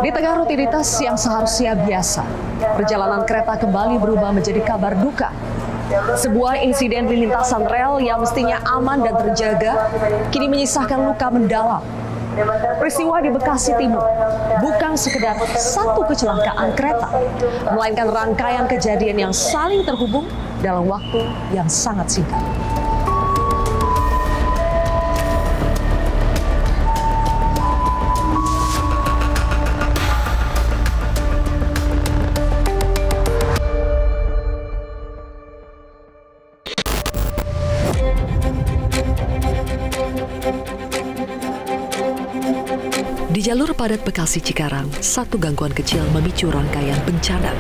Di tengah rutinitas yang seharusnya biasa, perjalanan kereta kembali berubah menjadi kabar duka. Sebuah insiden di lintasan rel yang mestinya aman dan terjaga, kini menyisakan luka mendalam. Peristiwa di Bekasi Timur bukan sekedar satu kecelakaan kereta, melainkan rangkaian kejadian yang saling terhubung dalam waktu yang sangat singkat. Di jalur padat Bekasi Cikarang, satu gangguan kecil memicu rangkaian bencana.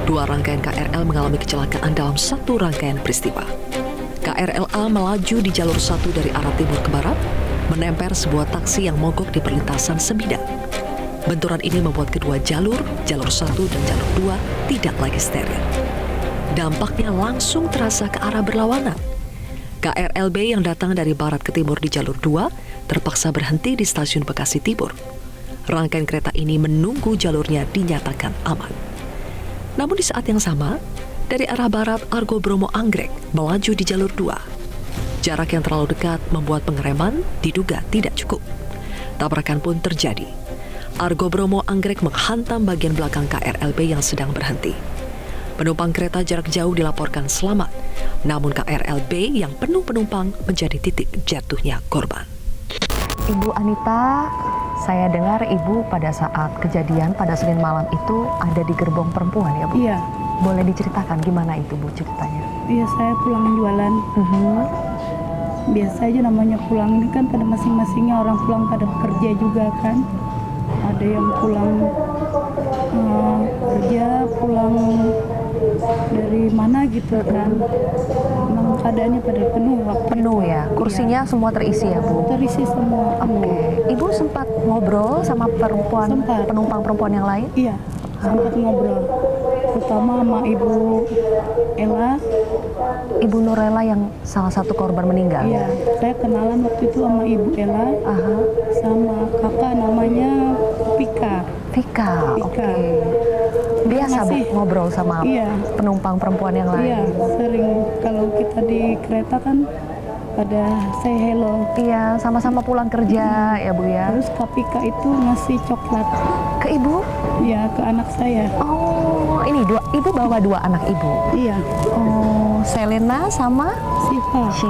Dua rangkaian KRL mengalami kecelakaan dalam satu rangkaian peristiwa. KRLA melaju di jalur satu dari arah timur ke barat, menemper sebuah taksi yang mogok di perlintasan sebidang. Benturan ini membuat kedua jalur 1 dan jalur 2 tidak lagi steril. Dampaknya langsung terasa ke arah berlawanan. KRLB yang datang dari barat ke timur di jalur 2 terpaksa berhenti di stasiun Bekasi Timur. Rangkaian kereta ini menunggu jalurnya dinyatakan aman. Namun di saat yang sama, dari arah barat Argo Bromo Anggrek melaju di jalur 2. Jarak yang terlalu dekat membuat pengereman diduga tidak cukup. Tabrakan pun terjadi. Argo Bromo Anggrek menghantam bagian belakang KRLB yang sedang berhenti. Penumpang kereta jarak jauh dilaporkan selamat, namun KRLB yang penuh penumpang menjadi titik jatuhnya korban. Ibu Anita, saya dengar Ibu pada saat kejadian pada Senin malam itu ada di gerbong perempuan ya Bu? Iya. Boleh diceritakan gimana itu Bu ceritanya? Iya, saya pulang jualan. Biasa aja namanya pulang ini kan pada masing-masingnya orang pulang pada kerja juga kan. Ada yang pulang kerja, pulang dari mana gitu kan. Memang keadaannya pada penuh waktu Penuh itu. ya? Kursinya semua terisi ya Bu? Terisi semua. Oke. Ibu sempat ngobrol sama penumpang perempuan yang lain? Iya, sempat ngobrol. Terutama sama Ibu Ella. Ibu Nurela yang salah satu korban meninggal? Iya, saya kenalan waktu itu sama Ibu Ella. Aha. Sama kakak namanya Pika. Vika, oke. Biasa Bu ngobrol sama penumpang perempuan yang lain? Iya, sering. Kalau kita di kereta kan pada say hello. Iya, sama-sama pulang kerja ya Bu ya. Terus Kak Pika itu ngasih coklat. Ke Ibu? Iya, ke anak saya. Oh, ini Ibu bawa dua anak Ibu? Iya. Oh, Selena sama Siva.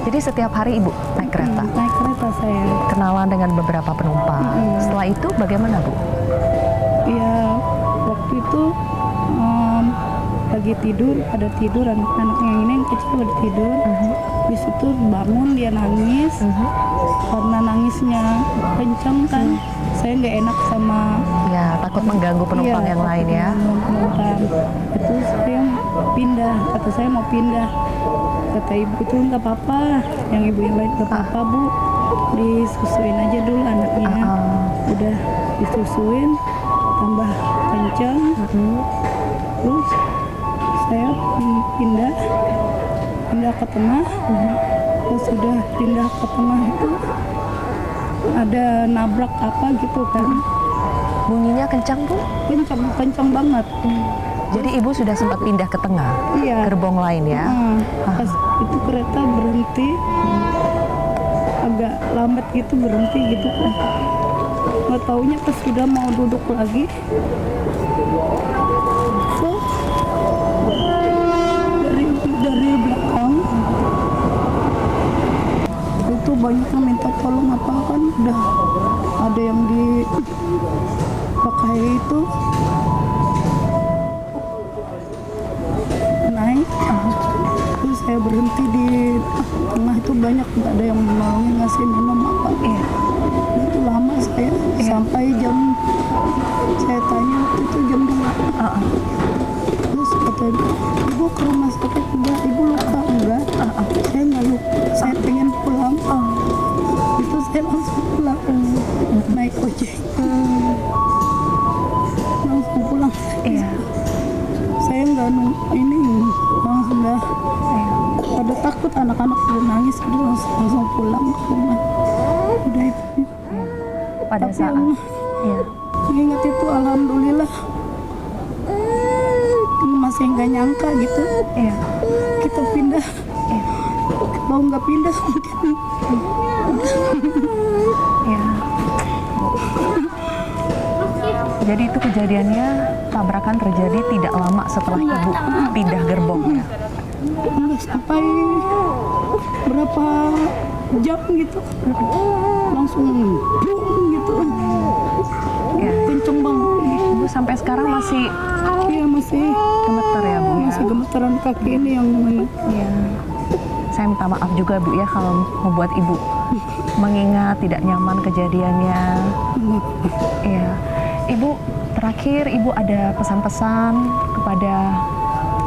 Jadi setiap hari Ibu naik kereta? Naik kereta saya. Kenalan dengan beberapa penumpang. Setelah itu bagaimana Bu? Iya, waktu itu lagi tidur, pada tidur anak-anak yang kecil pada tidur. Di situ bangun dia nangis. Karena nangisnya kencang kan, saya nggak enak sama. Ya, takut mengganggu penumpang yang lain ya. Penumpang. Itu saya pindah, kata saya mau pindah. Kata ibu itu nggak apa-apa, yang ibu yang lain nggak apa-apa Bu, disusuin aja dulu anaknya. Udah disusuin, tambah kencang. Terus saya pindah ke tengah. Terus sudah pindah ke tengah itu ada nabrak apa gitu kan. Bunyinya kencang Bu? Kencang banget. Jadi Ibu sudah sempat pindah ke tengah? Iya. Gerbong lain ya? Pas itu kereta berhenti, agak lambat gitu berhenti gitu kan. Nggak taunya pas sudah mau duduk lagi, so, dari belakang itu banyak yang minta tolong apa kan, udah ada yang dipakai itu naik. Terus saya berhenti di tengah itu, banyak nggak ada yang menolongin, ngasih minum apa. Itu lama saya sampai jam, saya tanya waktu itu jam 2. Terus kata ibu ke rumah sakit enggak, ibu luka enggak? Saya nggak luka, saya pengen pulang. Itu saya langsung pulang, naik ojek. Langsung pulang. Saya nggak ini langsung dah. Pada takut, anak-anak udah nangis, udah langsung pulang ke rumah. Udah itu. Pada Tapi saat Iya. Mengingat itu alhamdulillah masih nggak nyangka gitu. Iya. Kita pindah. Iya. Mau nggak pindah mungkin. Iya. Jadi itu kejadiannya, tabrakan terjadi tidak lama setelah ibu pindah gerbong ya. Nggak sampai berapa jam gitu. Langsung boom gitu. Iya. Kenceng banget. Ibu sampai sekarang masih Iya masih gemeter ya Bu ya. masih gemetaran kaki ini yang Iya. Saya minta maaf juga Bu ya kalau membuat Ibu mengingat tidak nyaman kejadiannya. Iya. Ibu, terakhir Ibu ada pesan-pesan kepada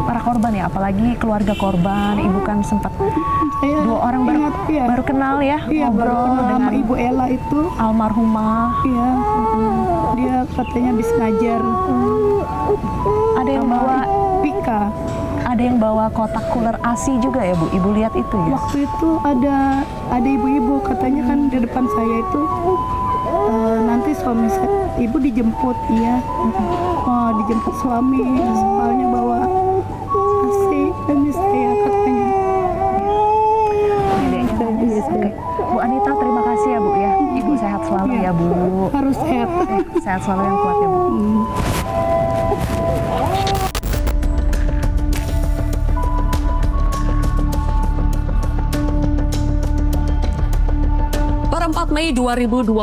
para korban ya, apalagi keluarga korban. Ibu kan sempat saya dua orang baru, ingat, iya. baru kenal ya, Iya, baru ngobrol kenal dengan sama Ibu Ella itu. almarhumah. Iya, dia katanya habis ngajar. Ada yang Sama bawa, Pika. ada yang bawa kotak cooler ASI juga ya Bu. Ibu lihat itu ya. Waktu itu ada ibu-ibu katanya kan di depan saya itu nanti suami saya, ibu dijemput, iya. Oh, dijemput suami, soalnya bawa asi demi saya katanya. Oke. Bu Anita, terima kasih ya Bu ya. Ibu sehat selalu ya Bu. Harus sehat. Sehat selalu yang kuat ya Bu. Per 4 Mei 2026,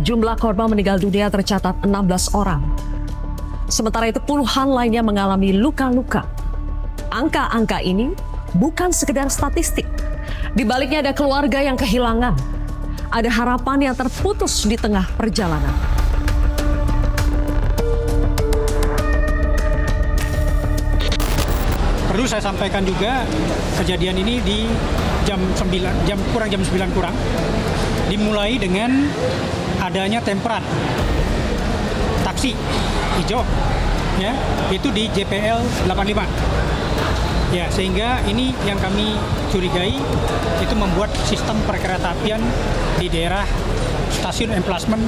jumlah korban meninggal dunia tercatat 16 orang. Sementara itu puluhan lainnya mengalami luka-luka. Angka-angka ini bukan sekedar statistik. Di baliknya ada keluarga yang kehilangan. Ada harapan yang terputus di tengah perjalanan. Perlu saya sampaikan juga, kejadian ini di jam 9 kurang dimulai dengan adanya temperan taksi hijau ya, itu di JPL 85 ya, sehingga ini yang kami curigai itu membuat sistem perkeretaapian di daerah stasiun Emplasmen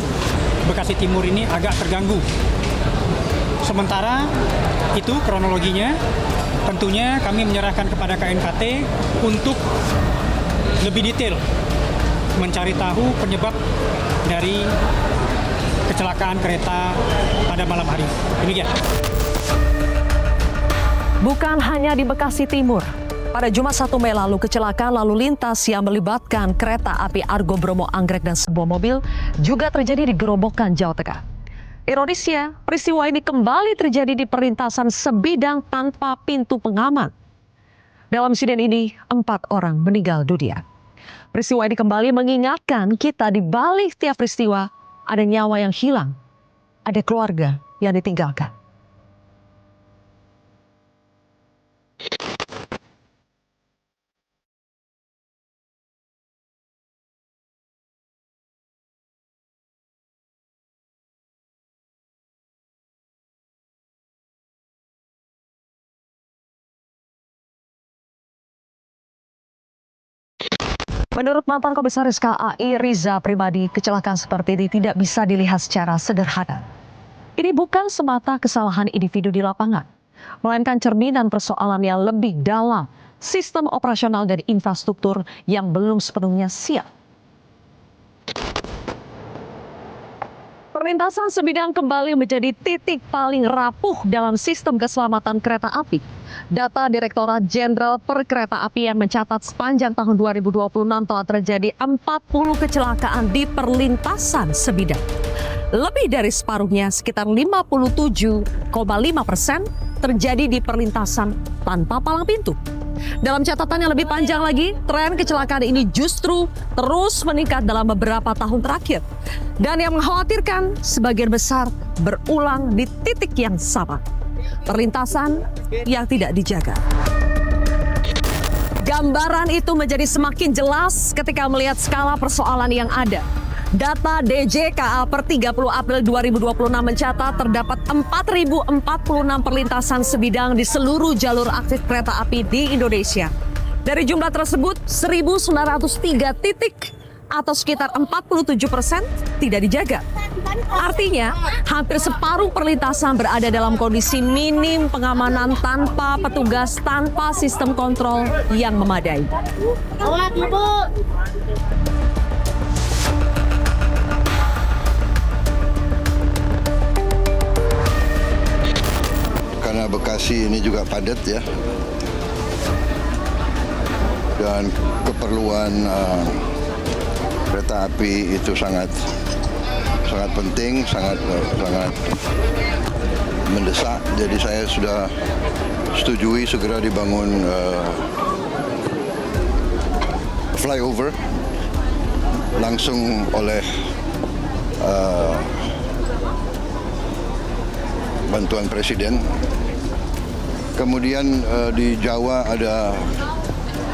Bekasi Timur ini agak terganggu. Sementara itu kronologinya tentunya kami menyerahkan kepada KNKT untuk lebih detail mencari tahu penyebab dari kecelakaan kereta pada malam hari. Demikian. Bukan hanya di Bekasi Timur. Pada Jumat 1 Mei lalu, kecelakaan lalu lintas yang melibatkan kereta api Argo Bromo Anggrek dan sebuah mobil juga terjadi di Gerobokan, Jawa Tengah. Ironisnya, peristiwa ini kembali terjadi di perlintasan sebidang tanpa pintu pengaman. Dalam insiden ini, 4 orang meninggal dunia. Peristiwa ini kembali mengingatkan kita di balik tiap peristiwa ada nyawa yang hilang, ada keluarga yang ditinggalkan. Menurut mantan Komisaris KAI Riza Pribadi, kecelakaan seperti ini tidak bisa dilihat secara sederhana. Ini bukan semata kesalahan individu di lapangan, melainkan cerminan persoalan yang lebih dalam, sistem operasional dan infrastruktur yang belum sepenuhnya siap. Perlintasan sebidang kembali menjadi titik paling rapuh dalam sistem keselamatan kereta api. Data Direktorat Jenderal Perkeretaapian mencatat sepanjang tahun 2026 telah terjadi 40 kecelakaan di perlintasan sebidang. Lebih dari separuhnya, sekitar 57,5% terjadi di perlintasan tanpa palang pintu. Dalam catatan yang lebih panjang lagi, tren kecelakaan ini justru terus meningkat dalam beberapa tahun terakhir. Dan yang mengkhawatirkan, sebagian besar berulang di titik yang sama. Perlintasan yang tidak dijaga. Gambaran itu menjadi semakin jelas ketika melihat skala persoalan yang ada. Data DJKA per 30 April 2026 mencatat terdapat 4.046 perlintasan sebidang di seluruh jalur aktif kereta api di Indonesia. Dari jumlah tersebut, 1.903 titik atau sekitar 47% tidak dijaga. Artinya, hampir separuh perlintasan berada dalam kondisi minim pengamanan tanpa petugas, tanpa sistem kontrol yang memadai. Karena Bekasi ini juga padat ya, dan keperluan kereta api itu sangat penting, sangat mendesak. Jadi saya sudah setujui segera dibangun flyover langsung oleh bantuan Presiden. Kemudian di Jawa ada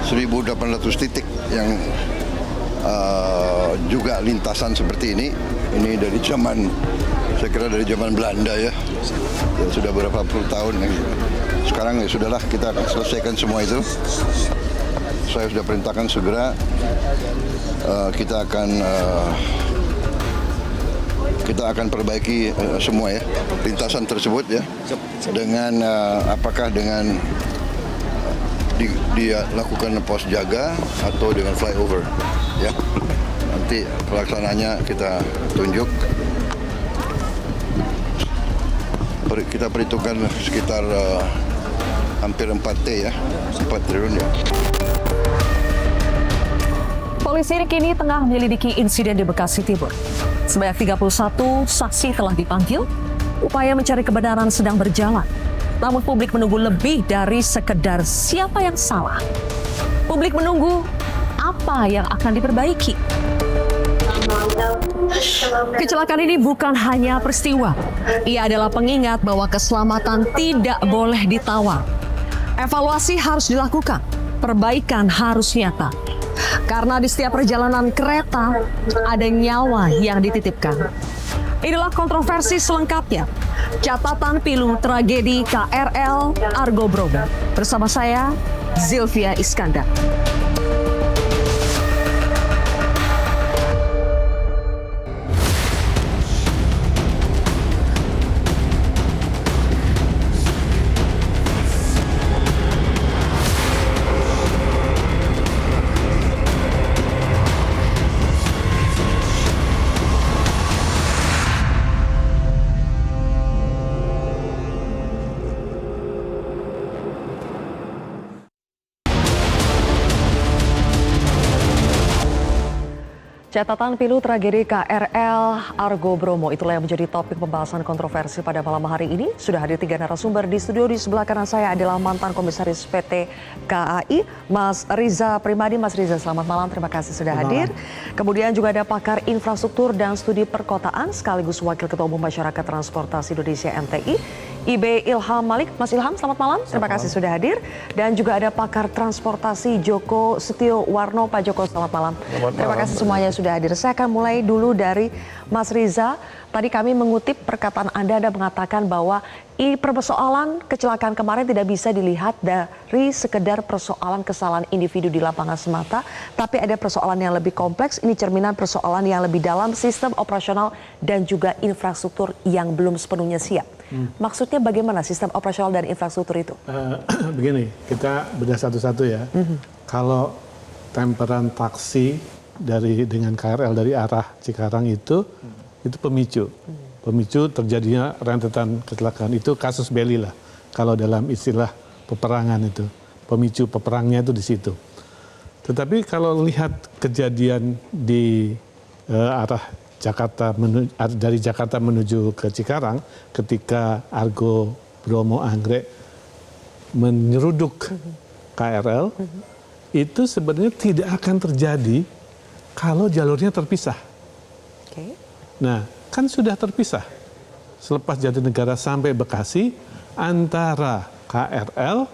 1.800 titik yang juga lintasan seperti ini. Ini dari zaman, saya kira dari zaman Belanda ya sudah berapa puluh tahun. Sekarang ya sudahlah, kita akan selesaikan semua itu. Saya sudah perintahkan segera kita akan perbaiki semua ya lintasan tersebut ya, dengan apakah dengan dia lakukan pos jaga atau dengan flyover ya. Nanti pelaksananya kita tunjuk. Kita perhitungkan sekitar hampir 4T ya, 4 triliun ya. Polisi kini tengah menyelidiki insiden di Bekasi Timur. Sebanyak 31 saksi telah dipanggil. Upaya mencari kebenaran sedang berjalan. Namun publik menunggu lebih dari sekedar siapa yang salah. Publik menunggu apa yang akan diperbaiki. Kecelakaan ini bukan hanya peristiwa. Ia adalah pengingat bahwa keselamatan tidak boleh ditawar. Evaluasi harus dilakukan. Perbaikan harus nyata. Karena di setiap perjalanan kereta ada nyawa yang dititipkan. Inilah kontroversi selengkapnya. Catatan pilu tragedi KRL Argo Bromo. Bersama saya, Zilvia Iskandar. Catatan pilu tragedi KRL Argo Bromo, itulah yang menjadi topik pembahasan kontroversi pada malam hari ini. Sudah hadir 3 narasumber di studio. Di sebelah kanan saya adalah mantan komisaris PT KAI, Mas Riza Primadi. Mas Riza, selamat malam, terima kasih sudah hadir. Kemudian juga ada pakar infrastruktur dan studi perkotaan, sekaligus Wakil Ketua Umum Masyarakat Transportasi Indonesia MTI, IB Ilham Malik. Mas Ilham, selamat malam, terima kasih sudah hadir. Dan juga ada pakar transportasi Joko Setio Warno. Pak Joko, selamat malam. Terima kasih semuanya sudah hadir. Saya akan mulai dulu dari Mas Riza. Tadi kami mengutip perkataan Anda mengatakan bahwa persoalan kecelakaan kemarin tidak bisa dilihat dari sekedar persoalan kesalahan individu di lapangan semata, tapi ada persoalan yang lebih kompleks. Ini cerminan persoalan yang lebih dalam, sistem operasional dan juga infrastruktur yang belum sepenuhnya siap. Maksudnya bagaimana sistem operasional dan infrastruktur itu? Begini, kita bedah satu-satu ya. Kalau temperan taksi dengan KRL dari arah Cikarang itu pemicu. Pemicu terjadinya rentetan kecelakaan. Itu kasus belli lah. Kalau dalam istilah peperangan itu. Pemicu peperangnya itu di situ. Tetapi kalau lihat kejadian di arah Jakarta, dari Jakarta menuju ke Cikarang, ketika Argo Bromo Anggrek menyeruduk KRL, itu sebenarnya tidak akan terjadi kalau jalurnya terpisah. Nah, kan sudah terpisah. Selepas Jatinegara sampai Bekasi, antara KRL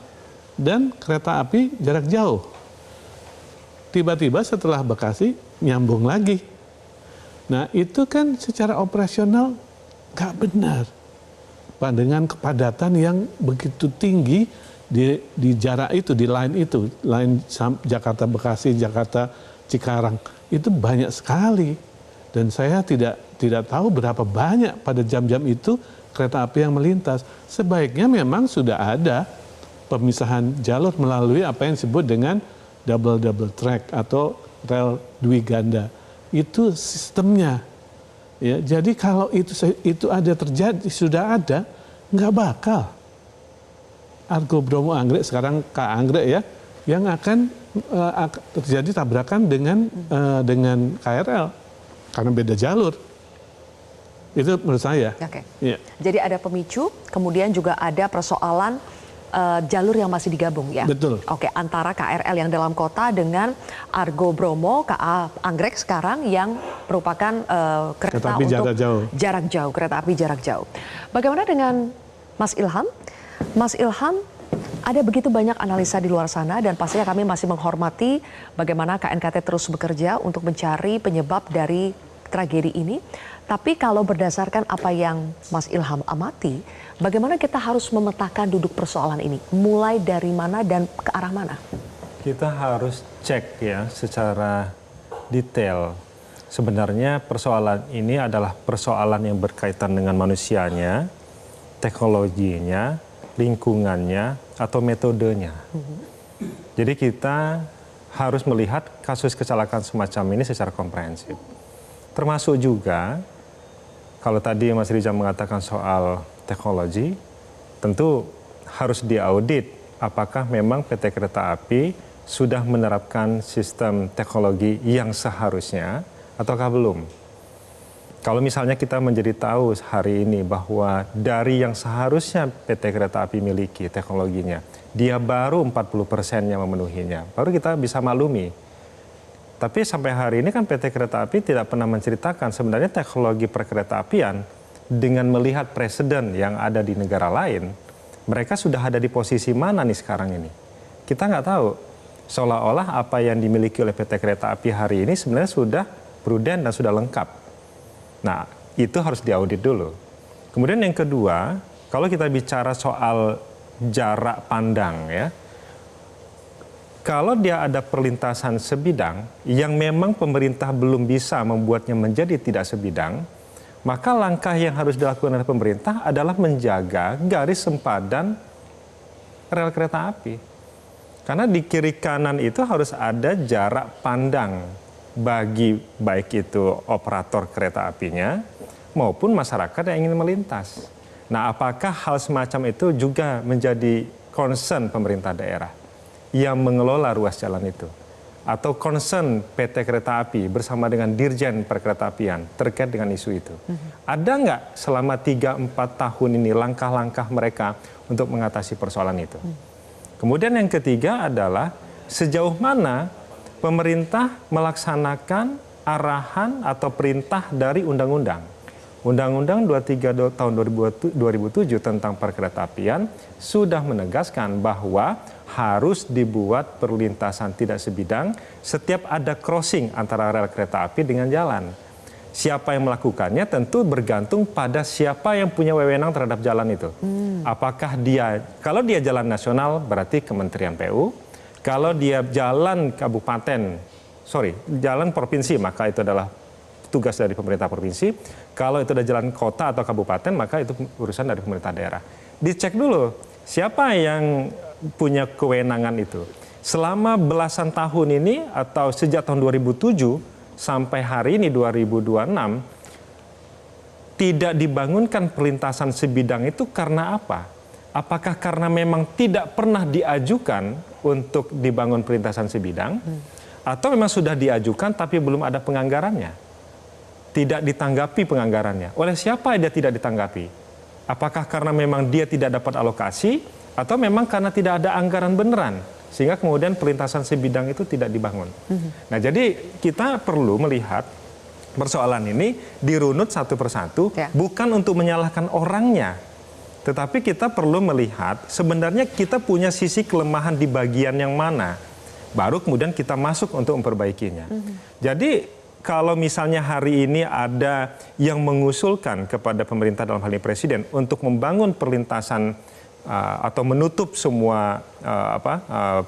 dan kereta api jarak jauh. Tiba-tiba setelah Bekasi, nyambung lagi. Nah, itu kan secara operasional nggak benar. Dengan kepadatan yang begitu tinggi di jarak itu, di line itu. Line Jakarta-Bekasi, Jakarta Cikarang itu banyak sekali. Dan saya tidak tahu berapa banyak pada jam-jam itu kereta api yang melintas. Sebaiknya memang sudah ada pemisahan jalur melalui apa yang disebut dengan double track atau rel dwiganda. Itu sistemnya. Ya, jadi kalau itu ada terjadi, sudah ada, nggak bakal Argo Bromo Anggrek, sekarang K Anggrek ya, yang akan terjadi tabrakan dengan KRL karena beda jalur. Itu menurut saya. Oke. Ya. Jadi ada pemicu, kemudian juga ada persoalan jalur yang masih digabung ya. Betul. Oke, antara KRL yang dalam kota dengan Argo Bromo KA Anggrek sekarang yang merupakan kereta api untuk jarak jauh. kereta api jarak jauh. Bagaimana dengan Mas Ilham? Mas Ilham, ada begitu banyak analisa di luar sana dan pastinya kami masih menghormati bagaimana KNKT terus bekerja untuk mencari penyebab dari tragedi ini. Tapi kalau berdasarkan apa yang Mas Ilham amati, bagaimana kita harus memetakan duduk persoalan ini? Mulai dari mana dan ke arah mana? Kita harus cek ya secara detail. Sebenarnya persoalan ini adalah persoalan yang berkaitan dengan manusianya, teknologinya, lingkungannya, atau metodenya. Jadi kita harus melihat kasus kecelakaan semacam ini secara komprehensif. Termasuk juga, kalau tadi Mas Rizal mengatakan soal teknologi, tentu harus diaudit apakah memang PT Kereta Api sudah menerapkan sistem teknologi yang seharusnya ataukah belum. Kalau misalnya kita menjadi tahu hari ini bahwa dari yang seharusnya PT Kereta Api miliki teknologinya, dia baru 40% yang memenuhinya, baru kita bisa maklumi. Tapi sampai hari ini kan PT Kereta Api tidak pernah menceritakan sebenarnya teknologi perkereta-apian dengan melihat presiden yang ada di negara lain, mereka sudah ada di posisi mana nih sekarang ini. Kita nggak tahu, seolah-olah apa yang dimiliki oleh PT Kereta Api hari ini sebenarnya sudah prudent dan sudah lengkap. Nah, itu harus diaudit dulu. Kemudian yang kedua, kalau kita bicara soal jarak pandang ya, kalau dia ada perlintasan sebidang yang memang pemerintah belum bisa membuatnya menjadi tidak sebidang, maka langkah yang harus dilakukan oleh pemerintah adalah menjaga garis sempadan rel kereta api. Karena di kiri kanan itu harus ada jarak pandang bagi baik itu operator kereta apinya maupun masyarakat yang ingin melintas. Nah, apakah hal semacam itu juga menjadi concern pemerintah daerah yang mengelola ruas jalan itu? Atau concern PT Kereta Api bersama dengan Dirjen Perkeretaapian terkait dengan isu itu? Ada nggak selama 3-4 tahun ini langkah-langkah mereka untuk mengatasi persoalan itu? Kemudian yang ketiga adalah sejauh mana pemerintah melaksanakan arahan atau perintah dari undang-undang. Undang-Undang 23 tahun 2007 tentang perkeretaapian sudah menegaskan bahwa harus dibuat perlintasan tidak sebidang setiap ada crossing antara rel kereta api dengan jalan. Siapa yang melakukannya tentu bergantung pada siapa yang punya wewenang terhadap jalan itu. Apakah dia, kalau dia jalan nasional berarti Kementerian PU, kalau dia jalan jalan provinsi, maka itu adalah tugas dari pemerintah provinsi. Kalau itu adalah jalan kota atau kabupaten, maka itu urusan dari pemerintah daerah. Dicek dulu, siapa yang punya kewenangan itu. Selama belasan tahun ini, atau sejak tahun 2007 sampai hari ini 2026, tidak dibangunkan perlintasan sebidang itu karena apa? Apakah karena memang tidak pernah diajukan untuk dibangun perlintasan sebidang, atau memang sudah diajukan tapi belum ada penganggarannya? Tidak ditanggapi penganggarannya. Oleh siapa dia tidak ditanggapi? Apakah karena memang dia tidak dapat alokasi, atau memang karena tidak ada anggaran beneran, sehingga kemudian perlintasan sebidang itu tidak dibangun? Nah, jadi kita perlu melihat persoalan ini dirunut satu persatu, bukan untuk menyalahkan orangnya, tetapi kita perlu melihat sebenarnya kita punya sisi kelemahan di bagian yang mana. Baru kemudian kita masuk untuk memperbaikinya. Jadi kalau misalnya hari ini ada yang mengusulkan kepada pemerintah dalam hal ini Presiden untuk membangun perlintasan atau menutup semua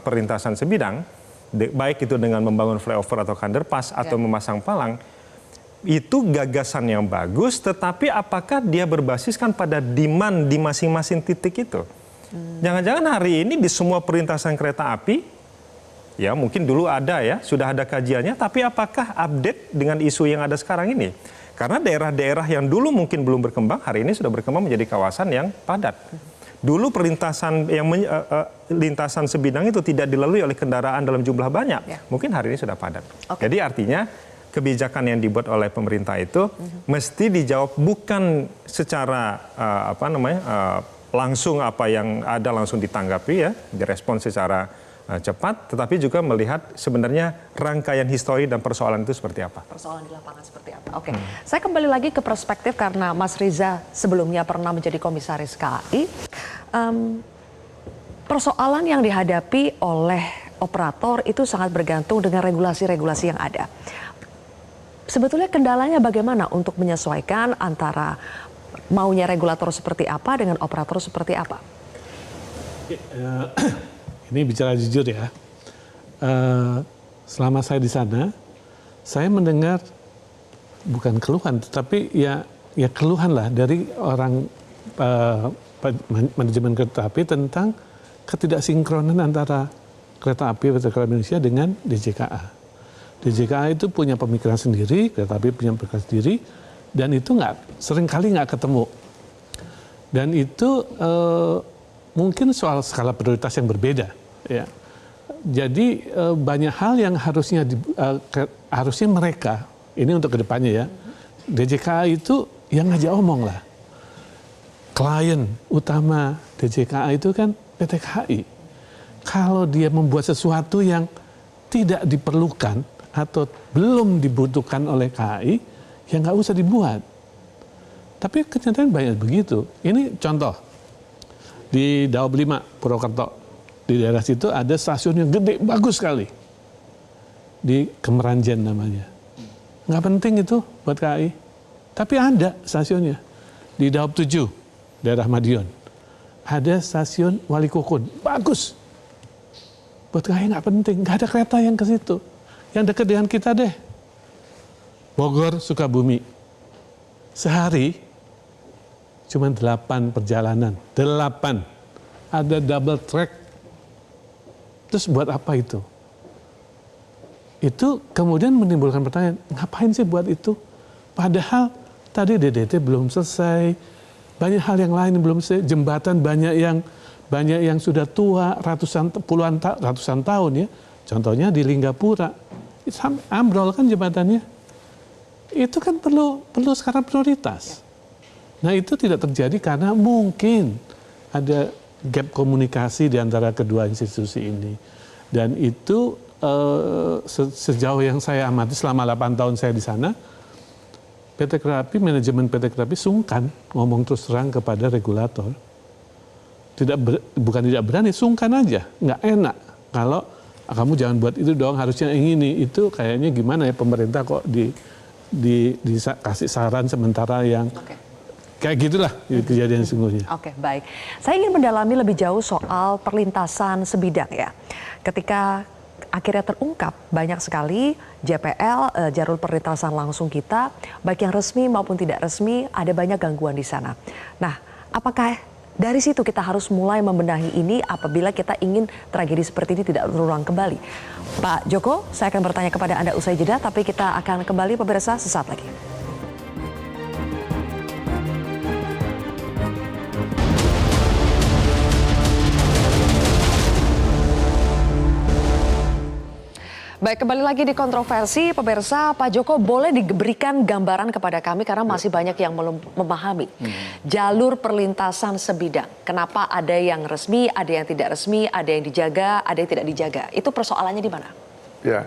perlintasan sebidang, baik itu dengan membangun flyover atau underpass atau memasang palang, itu gagasan yang bagus, tetapi apakah dia berbasiskan pada demand di masing-masing titik itu? Jangan-jangan hari ini di semua perlintasan kereta api, ya mungkin dulu ada ya, sudah ada kajiannya, tapi apakah update dengan isu yang ada sekarang ini? Karena daerah-daerah yang dulu mungkin belum berkembang, hari ini sudah berkembang menjadi kawasan yang padat. Dulu perlintasan lintasan sebidang itu tidak dilalui oleh kendaraan dalam jumlah banyak. Mungkin hari ini sudah padat. Jadi artinya kebijakan yang dibuat oleh pemerintah itu mesti dijawab bukan secara langsung apa yang ada langsung ditanggapi ya, direspons secara cepat, tetapi juga melihat sebenarnya rangkaian histori dan persoalan itu seperti apa. Persoalan di lapangan seperti apa. Oke, saya kembali lagi ke perspektif karena Mas Riza sebelumnya pernah menjadi komisaris KAI. Persoalan yang dihadapi oleh operator itu sangat bergantung dengan regulasi-regulasi yang ada. Sebetulnya kendalanya bagaimana untuk menyesuaikan antara maunya regulator seperti apa dengan operator seperti apa? Ini bicara jujur ya, selama saya di sana, saya mendengar bukan keluhan, tetapi ya keluhan lah dari orang manajemen kereta api tentang ketidaksinkronan antara kereta api Indonesia dengan DJKA. DJKA itu punya pemikiran sendiri, kereta api punya pemikiran sendiri, dan itu seringkali nggak ketemu. Dan itu mungkin soal skala prioritas yang berbeda, ya. Jadi banyak hal yang harusnya mereka ini untuk kedepannya ya, DJKA itu yang ngajak omong lah. Klien utama DJKA itu kan PT KAI. Kalau dia membuat sesuatu yang tidak diperlukan atau belum dibutuhkan oleh KAI, ya nggak usah dibuat. Tapi kenyataan banyak begitu. Ini contoh. Di Daob 5, Purwokerto. Di daerah situ ada stasiun yang gede, bagus sekali. Di Kemeranjen namanya. Nggak penting itu buat KAI. Tapi ada stasiunnya. Di Daob 7, daerah Madiun. Ada stasiun Walikukun, bagus. Buat KAI nggak penting, nggak ada kereta yang ke situ. Yang dekat dengan kita deh. Bogor, Sukabumi. Sehari cuma 8 perjalanan. 8. Ada double track. Terus buat apa itu? Itu kemudian menimbulkan pertanyaan, ngapain sih buat itu? Padahal tadi DDT belum selesai. Banyak hal yang lain belum selesai. Jembatan banyak yang sudah tua, ratusan tahun ya. Contohnya di Linggapura. Ambrol kan jembatannya. Itu kan perlu sekarang prioritas. Nah itu tidak terjadi karena mungkin ada gap komunikasi di antara kedua institusi ini. Dan itu sejauh yang saya amati selama 8 tahun saya di sana, PT Kereta Api, manajemen PT Kereta Api sungkan ngomong terus terang kepada regulator. Bukan tidak berani, sungkan aja, nggak enak. Kalau kamu jangan buat itu dong, harusnya yang ini. Itu kayaknya gimana ya pemerintah kok dikasih saran sementara yang kayak gitulah kejadian sesungguhnya. Oke, baik. Saya ingin mendalami lebih jauh soal perlintasan sebidang ya. Ketika akhirnya terungkap banyak sekali JPL, jalur perlintasan langsung kita, baik yang resmi maupun tidak resmi, ada banyak gangguan di sana. Nah, apakah dari situ kita harus mulai membenahi ini apabila kita ingin tragedi seperti ini tidak berulang kembali? Pak Joko, saya akan bertanya kepada Anda usai jeda, tapi kita akan kembali pemirsa sesaat lagi. Baik, kembali lagi di kontroversi, pemirsa. Pak Joko, boleh diberikan gambaran kepada kami karena masih banyak yang belum memahami jalur perlintasan sebidang. Kenapa ada yang resmi, ada yang tidak resmi, ada yang dijaga, ada yang tidak dijaga. Itu persoalannya di mana? Ya,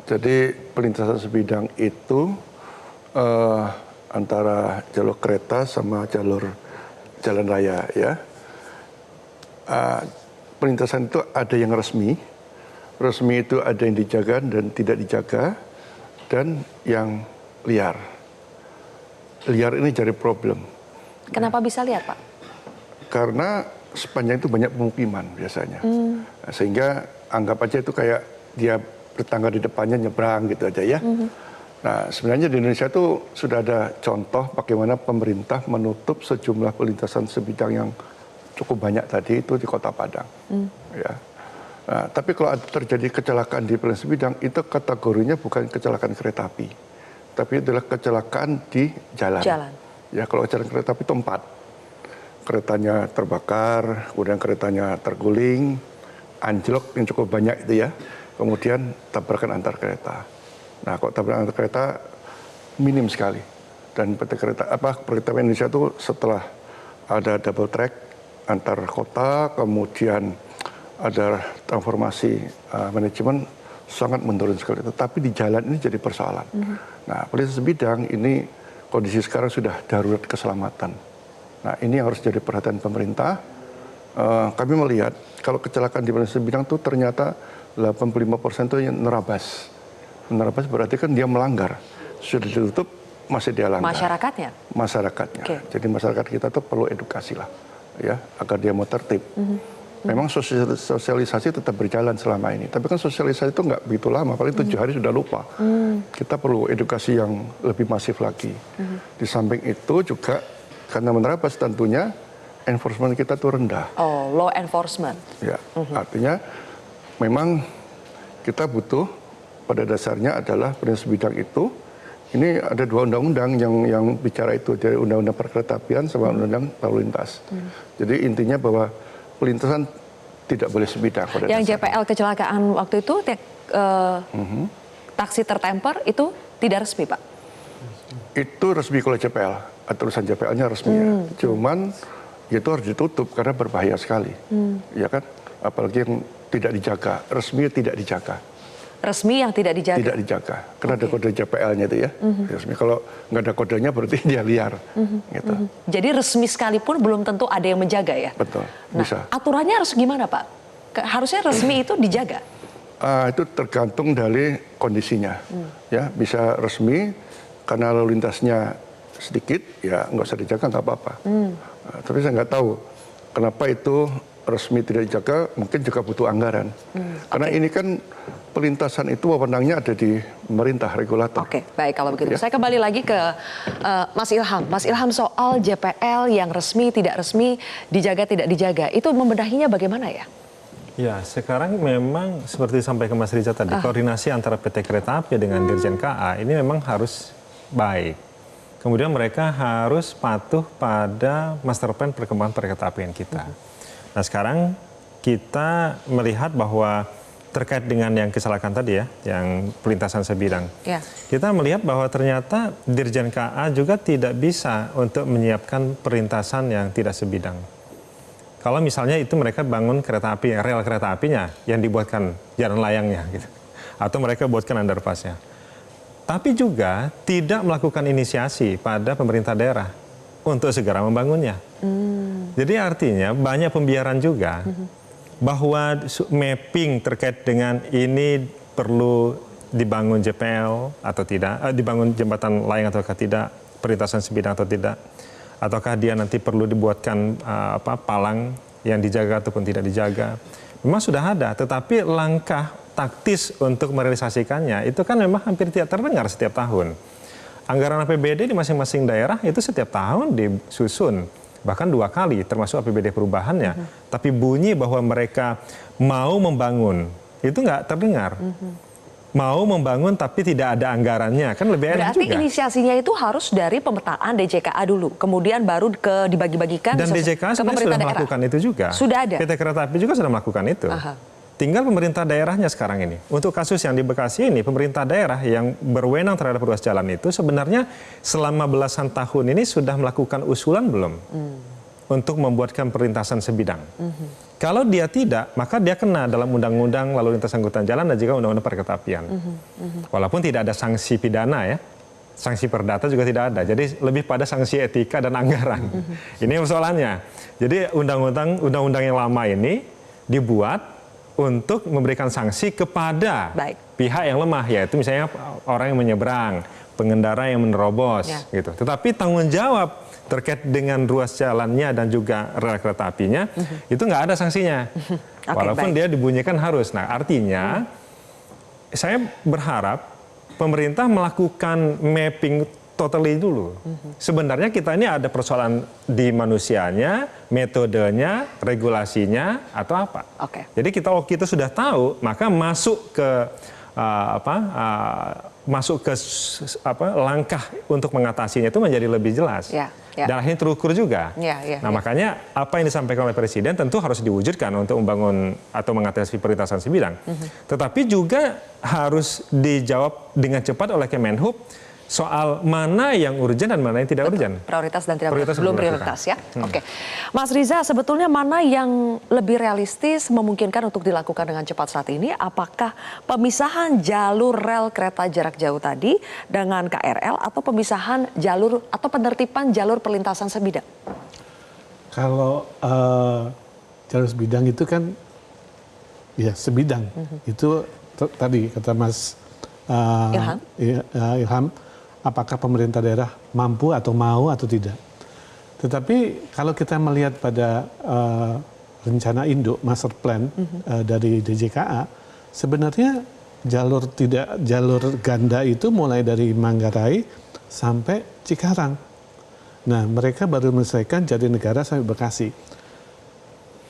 jadi perlintasan sebidang itu antara jalur kereta sama jalur jalan raya ya. Perlintasan itu ada yang resmi. Resmi itu ada yang dijaga dan tidak dijaga, dan yang liar. Liar ini jadi problem. Kenapa bisa liar, Pak? Karena sepanjang itu banyak pemukiman biasanya. Sehingga anggap aja itu kayak dia bertangga di depannya nyebrang gitu aja ya. Nah, sebenarnya di Indonesia itu sudah ada contoh bagaimana pemerintah menutup sejumlah perlintasan sebidang yang cukup banyak tadi itu di Kota Padang. Ya. Nah, tapi kalau ada terjadi kecelakaan di perlintasan sebidang, itu kategorinya bukan kecelakaan kereta api, tapi adalah kecelakaan di jalan. Ya, kalau kecelakaan kereta api itu 4. Keretanya terbakar, kemudian keretanya terguling, anjlok yang cukup banyak itu ya, kemudian tabrakan antar kereta. Nah, kalau tabrakan antar kereta minim sekali. Dan PT Kereta Indonesia itu setelah ada double track antar kota, kemudian ada transformasi manajemen sangat menurun sekali. Tetapi di jalan ini jadi persoalan. Nah, perlintasan sebidang ini kondisi sekarang sudah darurat keselamatan. Nah, ini yang harus jadi perhatian pemerintah. Kami melihat kalau kecelakaan di perlintasan sebidang itu ternyata 85% itu yang nerabas. Menerabas berarti kan dia melanggar. Sudah ditutup, masih dia langgar. Masyarakatnya? Masyarakatnya. Jadi masyarakat kita tuh perlu edukasi lah, ya, agar dia mau tertib. Memang sosialisasi tetap berjalan selama ini. Tapi kan sosialisasi itu nggak begitu lama, paling 7 hari sudah lupa. Kita perlu edukasi yang lebih masif lagi. Di samping itu juga, karena menerabas tentunya, enforcement kita tuh rendah. Oh, law enforcement. Ya, artinya memang kita butuh, pada dasarnya adalah perlintasan sebidang itu, ini ada 2 undang-undang yang bicara itu, dari undang-undang perkeretaapian sama undang-undang lalu lintas. Jadi intinya bahwa perlintasan tidak boleh sebidang. Pada Yang dasarnya. JPL kecelakaan waktu itu, taksi tertemper itu tidak resmi, Pak? Itu resmi kalau JPL, aturan JPL-nya resmi ya. Cuman itu harus ditutup karena berbahaya sekali, ya kan? Apalagi yang tidak dijaga, resmi tidak dijaga. Resmi yang tidak dijaga? Tidak dijaga, karena ada kode JPL-nya itu ya. Resmi. Kalau nggak ada kodenya berarti dia liar. Gitu. Jadi resmi sekalipun belum tentu ada yang menjaga ya? Betul, bisa. Aturannya harus gimana Pak? Harusnya resmi itu dijaga? Itu tergantung dari kondisinya. Ya, bisa resmi karena lalu lintasnya sedikit, ya nggak usah dijaga, nggak apa-apa. Tapi saya nggak tahu kenapa itu resmi tidak dijaga, mungkin juga butuh anggaran. Karena ini kan pelintasan itu wewenangnya ada di pemerintah, regulator. Oke, baik kalau begitu. Saya kembali lagi ke Mas Ilham. Mas Ilham, soal JPL yang resmi, tidak resmi, dijaga, tidak dijaga, itu membenahinya bagaimana ya? Ya, sekarang memang seperti disampaikan Mas Riza tadi, koordinasi antara PT Kereta Api dengan Dirjen KA ini memang harus baik. Kemudian mereka harus patuh pada master plan perkembangan perkeretaapian kita. Nah, sekarang kita melihat bahwa terkait dengan yang kecelakaan tadi ya, yang perlintasan sebidang. Kita melihat bahwa ternyata Dirjen KA juga tidak bisa untuk menyiapkan perlintasan yang tidak sebidang. Kalau misalnya itu mereka bangun kereta api, rel kereta apinya yang dibuatkan jalan layangnya gitu. Atau mereka buatkan underpassnya. Tapi juga tidak melakukan inisiasi pada pemerintah daerah untuk segera membangunnya. Jadi artinya banyak pembiaran juga bahwa mapping terkait dengan ini perlu dibangun JPL atau tidak, dibangun jembatan layang atau tidak, perlintasan sebidang atau tidak, ataukah dia nanti perlu dibuatkan palang yang dijaga ataupun tidak dijaga. Memang sudah ada, tetapi langkah taktis untuk merealisasikannya itu kan memang hampir tidak terdengar setiap tahun. Anggaran APBD di masing-masing daerah itu setiap tahun disusun, bahkan 2 kali termasuk APBD perubahannya. Tapi bunyi bahwa mereka mau membangun itu nggak terdengar. Mau membangun tapi tidak ada anggarannya, kan lebih enak juga. Berarti inisiasinya itu harus dari pemetaan DJKA dulu, kemudian baru dibagi-bagikan dan DJKA sebenarnya sudah melakukan itu juga. Sudah ada. PT Kereta Api juga sudah melakukan itu. Tinggal pemerintah daerahnya sekarang ini. Untuk kasus yang di Bekasi ini, pemerintah daerah yang berwenang terhadap ruas jalan itu sebenarnya selama belasan tahun ini sudah melakukan usulan belum untuk membuatkan perlintasan sebidang. Kalau dia tidak, maka dia kena dalam undang-undang lalu lintas angkutan jalan dan juga undang-undang perkeretaapian. Walaupun tidak ada sanksi pidana ya, sanksi perdata juga tidak ada. Jadi lebih pada sanksi etika dan anggaran. Ini persoalannya. Jadi undang-undang yang lama ini dibuat untuk memberikan sanksi kepada pihak yang lemah, yaitu misalnya orang yang menyeberang, pengendara yang menerobos, gitu. Tetapi tanggung jawab terkait dengan ruas jalannya dan juga rel kereta apinya itu nggak ada sanksinya, walaupun dia dibunyikan harus. Nah, artinya saya berharap pemerintah melakukan mapping totally dulu. Sebenarnya kita ini ada persoalan di manusianya, metodenya, regulasinya, atau apa. Oke. Jadi kita sudah tahu, maka masuk ke langkah untuk mengatasinya itu menjadi lebih jelas. Ya, ya. Dan akhirnya terukur juga. Ya. Makanya apa yang disampaikan oleh Presiden tentu harus diwujudkan untuk membangun atau mengatasi perlintasan sebidang. Tetapi juga harus dijawab dengan cepat oleh Kemenhub soal mana yang urgent dan mana yang tidak urgent. Prioritas dan tidak Prioritas belum belum prioritas ya. Oke. Mas Riza, sebetulnya mana yang lebih realistis memungkinkan untuk dilakukan dengan cepat saat ini? Apakah pemisahan jalur rel kereta jarak jauh tadi dengan KRL atau pemisahan jalur atau penertiban jalur perlintasan sebidang? Kalau jalur sebidang itu kan ya sebidang. Itu tadi kata Mas Ilham, apakah pemerintah daerah mampu atau mau atau tidak. Tetapi kalau kita melihat pada rencana induk master plan dari DJKA, sebenarnya jalur ganda itu mulai dari Manggarai sampai Cikarang. Nah, mereka baru menyelesaikan Jatinegara sampai Bekasi.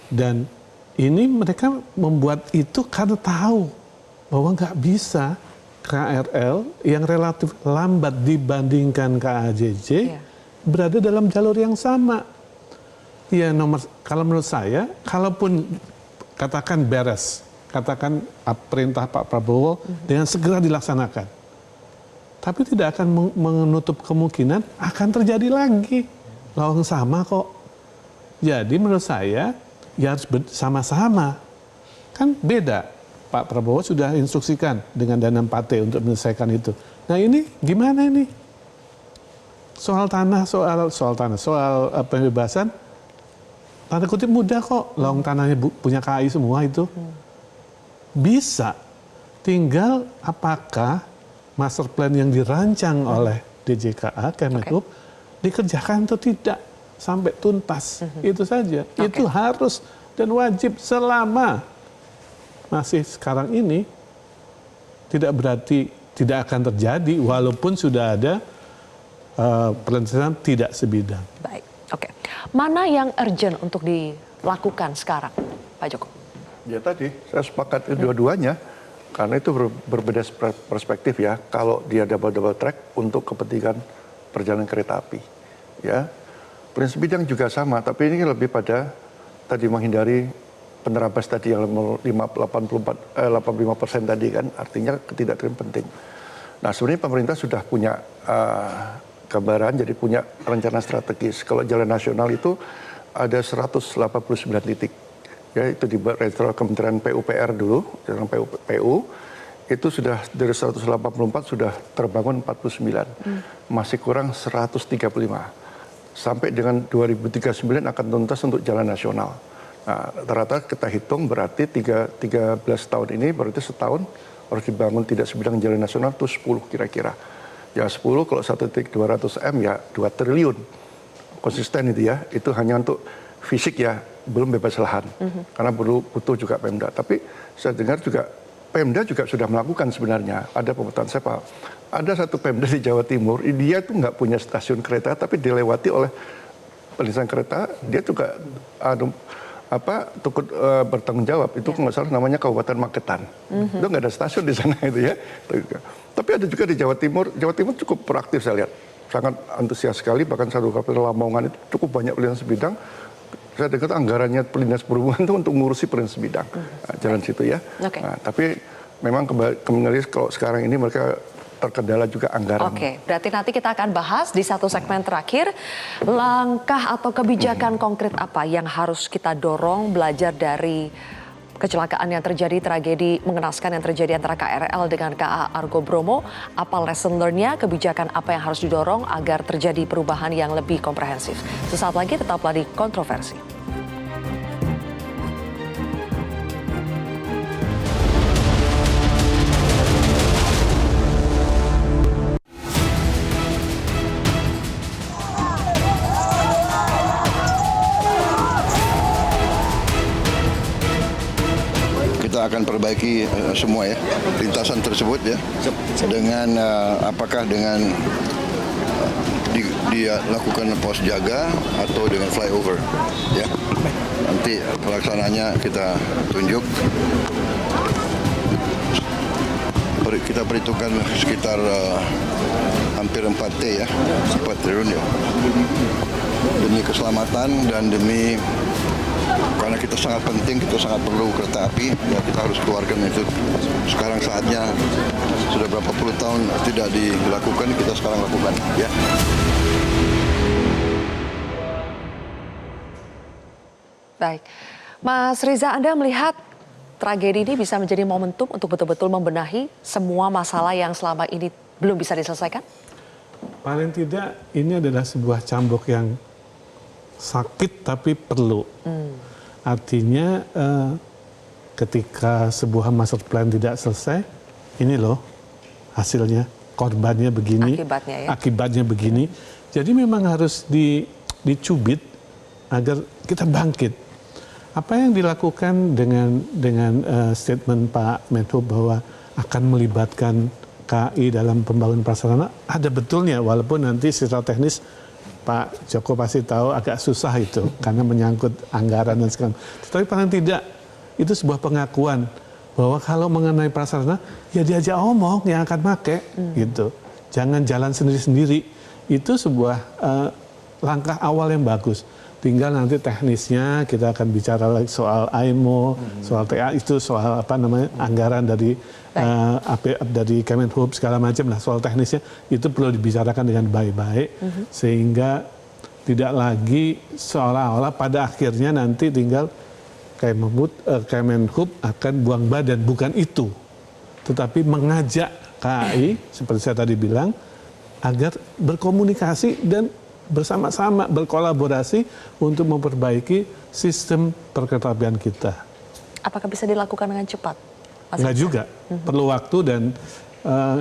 Dan ini mereka membuat itu karena tahu bahwa nggak bisa KRL yang relatif lambat dibandingkan KAJJ berada dalam jalur yang sama. Ya, kalau menurut saya, kalaupun katakan beres, katakan perintah Pak Prabowo dengan segera dilaksanakan, tapi tidak akan menutup kemungkinan akan terjadi lagi. Lawang sama kok. Jadi menurut saya ya harus sama-sama. Kan beda. Pak Prabowo sudah instruksikan dengan dana 4T untuk menyelesaikan itu. Nah ini gimana ini? Soal tanah, soal pembebasan, tanda kutip mudah kok. Lawang tanahnya punya KAI semua itu. Bisa. Tinggal apakah master plan yang dirancang oleh DJKA, Kemenhub, dikerjakan atau tidak sampai tuntas. Itu saja. Itu harus dan wajib selama masih sekarang ini tidak berarti tidak akan terjadi walaupun sudah ada perlintasan tidak sebidang. Baik, oke. Mana yang urgent untuk dilakukan sekarang, Pak Joko? Ya tadi saya sepakat dua-duanya karena itu berbeda perspektif ya. Kalau dia double track untuk kepentingan perjalanan kereta api, ya. Prinsip bidang juga sama, tapi ini lebih pada tadi menghindari penerabas tadi yang 85% tadi kan, artinya ketidakterima penting. Nah sebenarnya pemerintah sudah punya gambaran, jadi punya rencana strategis. Kalau jalan nasional itu ada 189 titik, ya itu di retro Kementerian PUPR dulu, jalan PU itu sudah dari 184 sudah terbangun 49, masih kurang 135. Sampai dengan 2039 akan tuntas untuk jalan nasional. Nah, rata-rata kita hitung berarti 13 tahun ini berarti setahun harus dibangun tidak sebidang jalan nasional itu 10 kira-kira. Ya 10 kalau 1.200 M ya 2 triliun. Konsisten itu ya, itu hanya untuk fisik ya, belum bebas lahan. Karena butuh juga Pemda. Tapi saya dengar juga Pemda juga sudah melakukan sebenarnya. Ada pemetaan saya Pak. Ada satu Pemda di Jawa Timur, dia tuh nggak punya stasiun kereta tapi dilewati oleh perlintasan kereta, dia juga tukut bertanggung jawab. Itu nggak salah namanya Kabupaten Magetan. Itu nggak ada stasiun di sana itu ya. Tapi ada juga di Jawa Timur. Jawa Timur cukup proaktif saya lihat, sangat antusias sekali. Bahkan satu kabupaten Lamongan itu cukup banyak perlintasan sebidang. Saya dengar anggarannya Dinas Perhubungan itu untuk ngurusi perlintasan sebidang, jalan situ ya. Nah, tapi memang kembali kalau sekarang ini mereka terkendala juga anggaran. Oke, berarti nanti kita akan bahas di satu segmen terakhir langkah atau kebijakan konkret apa yang harus kita dorong belajar dari kecelakaan yang terjadi, tragedi mengenaskan yang terjadi antara KRL dengan KA Argo Bromo. Apa lesson learn-nya, kebijakan apa yang harus didorong agar terjadi perubahan yang lebih komprehensif. Sesaat lagi tetaplah di Kontroversi. Kita kita akan perbaiki semua ya lintasan tersebut ya dengan apakah dengan dilakukan pos jaga atau dengan flyover ya. Nanti pelaksananya kita tunjuk. Kita perhitungkan sekitar hampir 4T ya, 4 triliun ya. Demi keselamatan dan demi karena kita sangat penting, kita sangat perlu kereta api, ya kita harus keluarkan itu. Sekarang saatnya sudah berapa puluh tahun tidak dilakukan, kita sekarang lakukan ya. Baik, Mas Riza, Anda melihat tragedi ini bisa menjadi momentum untuk betul-betul membenahi semua masalah yang selama ini belum bisa diselesaikan? Paling tidak ini adalah sebuah cambuk yang sakit tapi perlu. Artinya ketika sebuah master plan tidak selesai, ini loh hasilnya, korbannya begini, akibatnya begini. Jadi memang harus dicubit agar kita bangkit. Apa yang dilakukan dengan statement Pak Menhub bahwa akan melibatkan KAI dalam pembangunan prasarana ada betulnya, walaupun nanti secara teknis Pak Joko pasti tahu agak susah itu karena menyangkut anggaran dan segala. Tetapi paling tidak itu sebuah pengakuan bahwa kalau mengenai prasarana ya diajak omong yang akan pakai gitu. Jangan jalan sendiri-sendiri. Itu sebuah langkah awal yang bagus. Tinggal nanti teknisnya kita akan bicara lagi soal AIMO, soal TA itu soal apa namanya anggaran dari dari Kemenhub segala macam lah, soal teknisnya itu perlu dibicarakan dengan baik-baik sehingga tidak lagi seolah-olah pada akhirnya nanti tinggal Kemenhub akan buang badan, bukan itu. Tetapi mengajak KAI seperti saya tadi bilang agar berkomunikasi dan bersama-sama berkolaborasi untuk memperbaiki sistem perkeretaapian kita. Apakah bisa dilakukan dengan cepat? Enggak juga, perlu waktu dan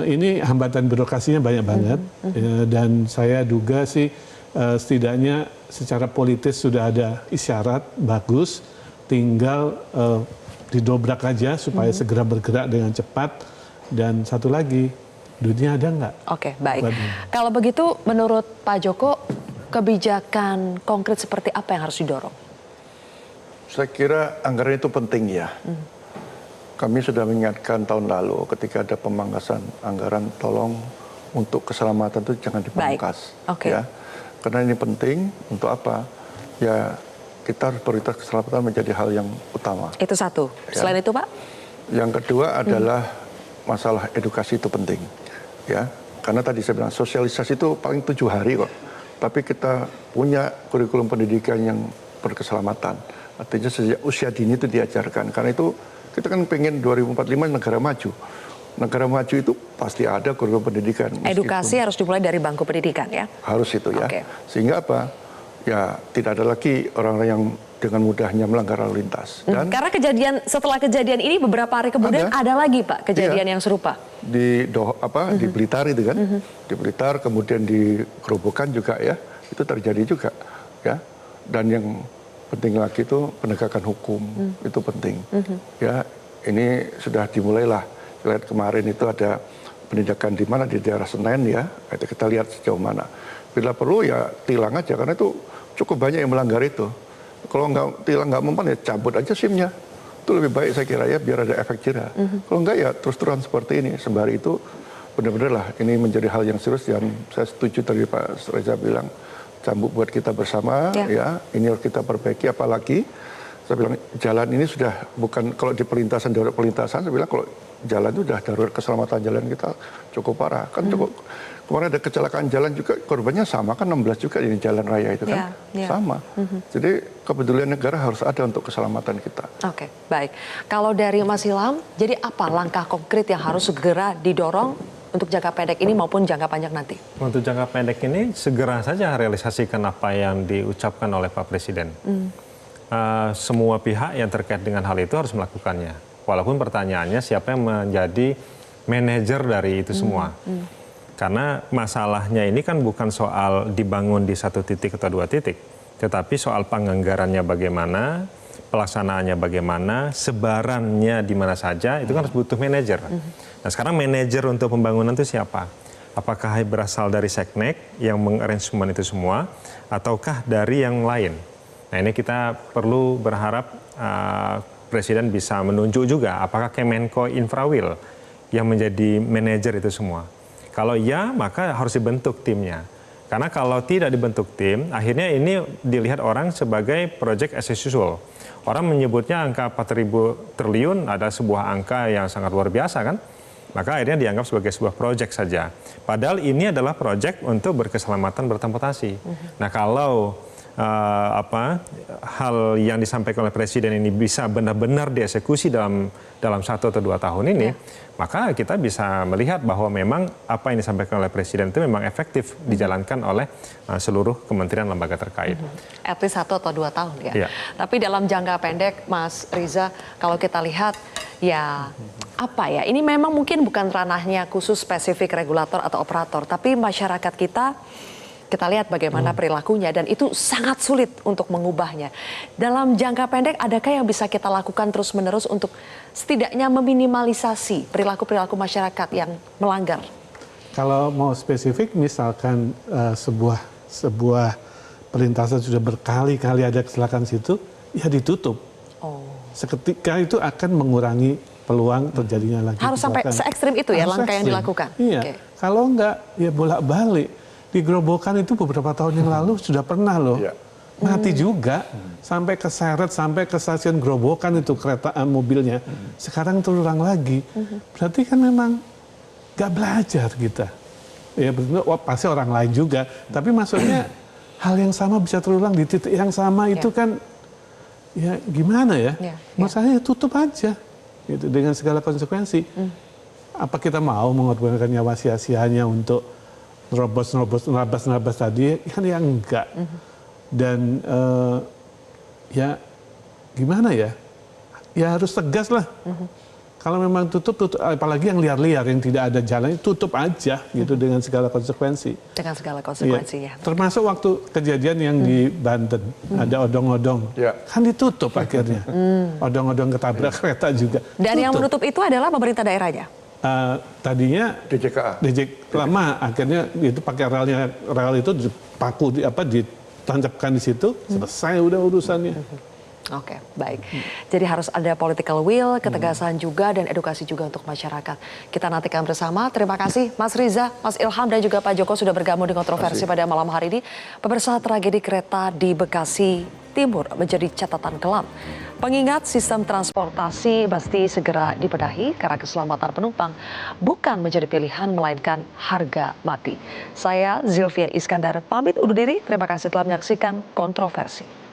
ini hambatan birokrasinya banyak banget. Dan saya duga sih setidaknya secara politis sudah ada isyarat bagus, tinggal didobrak aja supaya segera bergerak dengan cepat. Dan satu lagi, duitnya ada nggak? Oke, baik. Kalau begitu menurut Pak Joko, kebijakan konkret seperti apa yang harus didorong? Saya kira anggaran itu penting ya. Kami sudah mengingatkan tahun lalu ketika ada pemangkasan anggaran, tolong untuk keselamatan itu jangan dipangkas. Ya. Karena ini penting untuk apa? Ya kita harus prioritas keselamatan menjadi hal yang utama. Itu satu. Ya. Selain itu Pak? Yang kedua adalah masalah edukasi itu penting. Ya. Karena tadi saya bilang sosialisasi itu paling 7 hari kok. Tapi kita punya kurikulum pendidikan yang berkeselamatan. Artinya sejak usia dini itu diajarkan. Karena itu kita kan pengen 2045 negara maju. Negara maju itu pasti ada kurikulum pendidikan. Edukasi harus dimulai dari bangku pendidikan ya? Harus itu ya. Sehingga apa? Ya tidak ada lagi orang-orang yang dengan mudahnya melanggar lalu lintas. Dan karena setelah kejadian ini beberapa hari kemudian ada lagi Pak kejadian yang serupa. Di Blitar itu kan, di Blitar kemudian di Gerobokan juga ya, itu terjadi juga ya. Dan yang penting lagi itu penegakan hukum itu penting. Ya ini sudah dimulailah. Lihat kemarin itu ada penindakan di mana di daerah Senen ya, kita lihat sejauh mana. Bila perlu ya tilang aja karena itu cukup banyak yang melanggar itu. Kalau nggak mempan ya cabut aja SIM-nya. Itu lebih baik saya kira ya biar ada efek jerah. Kalau enggak ya terus-terusan seperti ini. Sembari itu benar-benar lah ini menjadi hal yang serius dan saya setuju tadi Pak Reza bilang cambuk buat kita bersama ya ini harus kita perbaiki apalagi saya bilang jalan ini sudah bukan kalau di darurat perlintasan saya bilang kalau jalan itu sudah darurat keselamatan jalan kita cukup parah kan cukup kemarin ada kecelakaan jalan juga korbannya sama kan 16 juga di jalan raya itu kan sama. Jadi kepedulian negara harus ada untuk keselamatan kita. Oke, baik. Kalau dari Mas Ilham, jadi apa langkah konkret yang harus segera didorong untuk jangka pendek ini maupun jangka panjang nanti? Untuk jangka pendek ini segera saja realisasikan apa yang diucapkan oleh Pak Presiden. Semua pihak yang terkait dengan hal itu harus melakukannya. Walaupun pertanyaannya siapa yang menjadi manajer dari itu semua. Karena masalahnya ini kan bukan soal dibangun di 1 titik atau 2 titik, tetapi soal penganggarannya bagaimana, pelaksanaannya bagaimana, sebarannya di mana saja, itu kan harus butuh manajer. Nah sekarang manajer untuk pembangunan itu siapa? Apakah berasal dari Seknek yang mengarrangemen itu semua, ataukah dari yang lain? Nah ini kita perlu berharap Presiden bisa menunjuk juga apakah Kemenko Infrawil yang menjadi manajer itu semua. Kalau iya, maka harus dibentuk timnya. Karena kalau tidak dibentuk tim, akhirnya ini dilihat orang sebagai project as usual. Orang menyebutnya angka 4.000 triliun ada sebuah angka yang sangat luar biasa kan? Maka akhirnya dianggap sebagai sebuah project saja. Padahal ini adalah project untuk berkeselamatan bertransportasi. Nah kalau hal yang disampaikan oleh Presiden ini bisa benar-benar dieksekusi dalam 1 atau 2 tahun ini, maka kita bisa melihat bahwa memang apa yang disampaikan oleh Presiden itu memang efektif dijalankan oleh seluruh kementerian lembaga terkait. At least 1 atau 2 tahun ya. Iya. Tapi dalam jangka pendek, Mas Riza, kalau kita lihat ya apa ya, ini memang mungkin bukan ranahnya khusus spesifik regulator atau operator, tapi masyarakat kita lihat bagaimana perilakunya dan itu sangat sulit untuk mengubahnya. Dalam jangka pendek, adakah yang bisa kita lakukan terus-menerus untuk setidaknya meminimalisasi perilaku-perilaku masyarakat yang melanggar? Kalau mau spesifik, misalkan sebuah perlintasan sudah berkali-kali ada kecelakaan situ, ya ditutup. Seketika itu akan mengurangi peluang terjadinya lagi. Harus sampai se-ekstrim itu ya langkah yang dilakukan? Iya, kalau enggak ya bolak-balik. Di Gerobokan itu beberapa tahun yang lalu sudah pernah loh. Mati juga, sampai keseret, sampai ke stasiun Gerobokan itu kereta mobilnya. Sekarang terulang lagi. Berarti kan memang gak belajar kita. Ya betul, pasti orang lain juga. Tapi maksudnya hal yang sama bisa terulang di titik yang sama itu kan ya gimana ya? Masalahnya tutup aja gitu, dengan segala konsekuensi. Apa kita mau mengorbankan nyawa sia-sianya untuk nerabas tadi? Kan ya enggak. Dan ya gimana ya? Ya harus tegas lah. Kalau memang tutup, apalagi yang liar-liar, yang tidak ada jalan, tutup aja gitu dengan segala konsekuensi. Dengan segala konsekuensinya. Ya. Termasuk waktu kejadian yang di Banten, ada odong-odong. Kan ditutup akhirnya. Odong-odong ketabrak kereta juga. Dan yang menutup itu adalah pemerintah daerahnya? Tadinya DJKA. lama, akhirnya itu pakai rel itu dipaku, ditancapkan di situ, selesai udah urusannya. Oke, baik. Jadi harus ada political will, ketegasan juga, dan edukasi juga untuk masyarakat. Kita nantikan bersama. Terima kasih Mas Riza, Mas Ilham, dan juga Pak Joko sudah bergabung di kontroversi pada malam hari ini. Pemirsa, tragedi kereta di Bekasi Timur menjadi catatan kelam. Pengingat sistem transportasi mesti segera dibenahi karena keselamatan penumpang bukan menjadi pilihan melainkan harga mati. Saya Zilvia Iskandar pamit undur diri. Terima kasih telah menyaksikan kontroversi.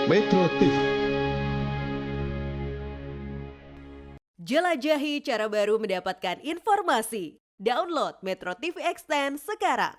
Metro TV. Jelajahi cara baru mendapatkan informasi. Download Metro TV Extend sekarang.